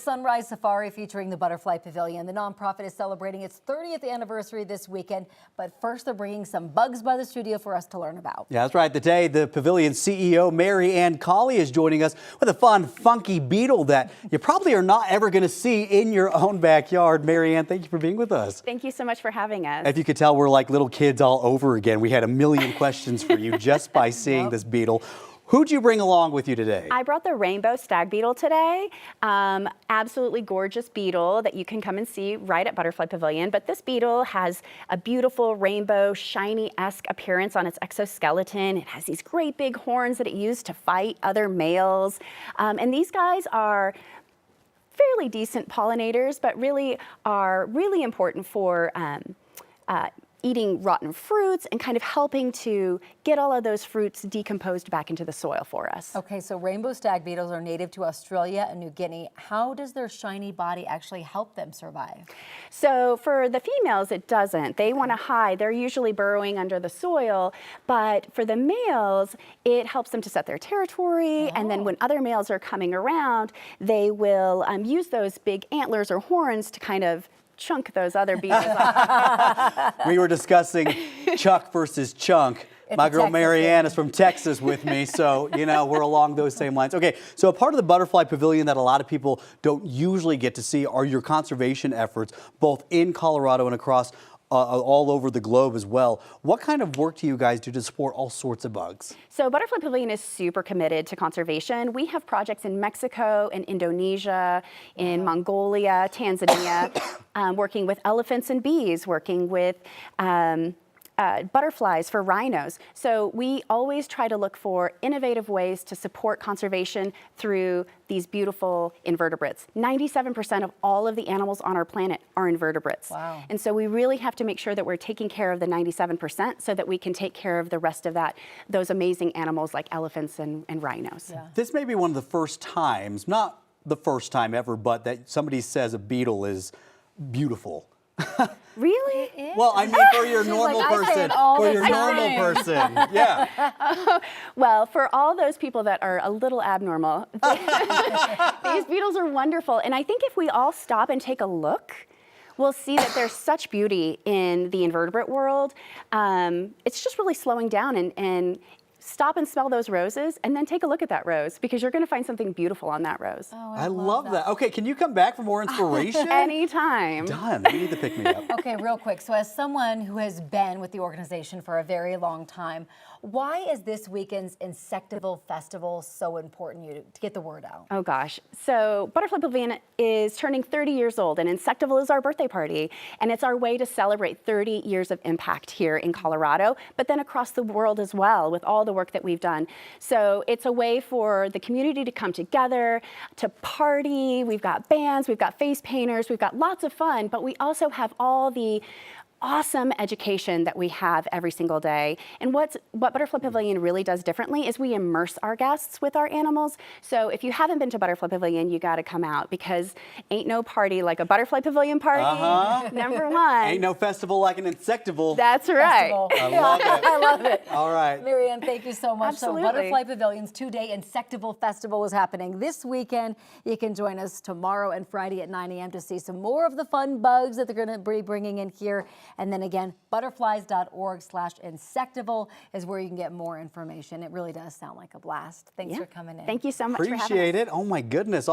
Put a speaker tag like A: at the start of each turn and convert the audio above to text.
A: Sunrise Safari featuring the Butterfly Pavilion. The nonprofit is celebrating its 30th anniversary this weekend, but first they're bringing some bugs by the studio for us to learn about.
B: Yeah, that's right. Today, the Pavilion CEO, Mary Ann Colley, is joining us with a fun, funky beetle that you probably are not ever going to see in your own backyard. Mary Ann, thank you for being with us.
C: Thank you so much for having us.
B: If you could tell, we're like little kids all over again. We had a million questions for you just by seeing this beetle. Who'd you bring along with you today?
C: I brought the rainbow stag beetle today. Absolutely gorgeous beetle that you can come and see right at Butterfly Pavilion. But this beetle has a beautiful rainbow, shiny-esque appearance on its exoskeleton. It has these great big horns that it used to fight other males. And these guys are fairly decent pollinators, but really are really important for eating rotten fruits and kind of helping to get all of those fruits decomposed back into the soil for us.
A: Okay, so rainbow stag beetles are native to Australia and New Guinea. How does their shiny body actually help them survive?
C: So for the females, it doesn't. They want to hide. They're usually burrowing under the soil, but for the males, it helps them to set their territory, and then when other males are coming around, they will use those big antlers or horns to kind of chunk those other beetles off.
B: We were discussing Chuck versus Chunk. My girl Mary Ann is from Texas with me, so, you know, we're along those same lines. Okay, so a part of the Butterfly Pavilion that a lot of people don't usually get to see are your conservation efforts, both in Colorado and across all over the globe as well. What kind of work do you guys do to support all sorts of bugs?
C: So Butterfly Pavilion is super committed to conservation. We have projects in Mexico, in Indonesia, in Mongolia, Tanzania, working with elephants and bees, working with butterflies for rhinos. So we always try to look for innovative ways to support conservation through these beautiful invertebrates. 97% of all of the animals on our planet are invertebrates.
A: Wow.
C: And so we really have to make sure that we're taking care of the 97% so that we can take care of the rest of those amazing animals like elephants and rhinos.
A: Yeah.
B: This may be one of the first times, not the first time ever, but that somebody says a beetle is beautiful.
C: Really?
B: Well, I mean, for your normal person. For your normal person. Yeah.
C: Well, for all those people that are a little abnormal, these beetles are wonderful. And I think if we all stop and take a look, we'll see that there's such beauty in the invertebrate world. It's just really slowing down and stop and smell those roses and then take a look at that rose because you're going to find something beautiful on that rose.
A: Oh,
B: I love that. Okay, can you come back for more inspiration?
C: Anytime.
B: Done. We need to pick me up.
A: Okay, real quick. So as someone who has been with the organization for a very long time, why is this weekend's Insectival Festival so important to get the word out?
C: Oh gosh. So Butterfly Pavilion is turning 30 years old, and Insectival is our birthday party. And it's our way to celebrate 30 years of impact here in Colorado, but then across the world as well with all the work that we've done. So it's a way for the community to come together, to party. We've got bands, we've got face painters, we've got lots of fun, but we also have all the awesome education that we have every single day. And what Butterfly Pavilion really does differently is we immerse our guests with our animals. So if you haven't been to Butterfly Pavilion, you got to come out because ain't no party like a Butterfly Pavilion party. Number one.
B: Ain't no festival like an Insectival.
C: That's right.
A: Festival.
B: I love it.
A: I love it.
B: All right.
A: Mary Ann, thank you so much.
C: Absolutely.
A: So Butterfly Pavilion's two-day Insectival Festival is happening this weekend. You can join us tomorrow and Friday at 9 a.m. to see some more of the fun bugs that they're going to be bringing in here. And then again, butterflies.org/insectival is where you can get more information. It really does sound like a blast. Thanks for coming in.
C: Thank you so much for having us.
B: Appreciate it. Oh my goodness.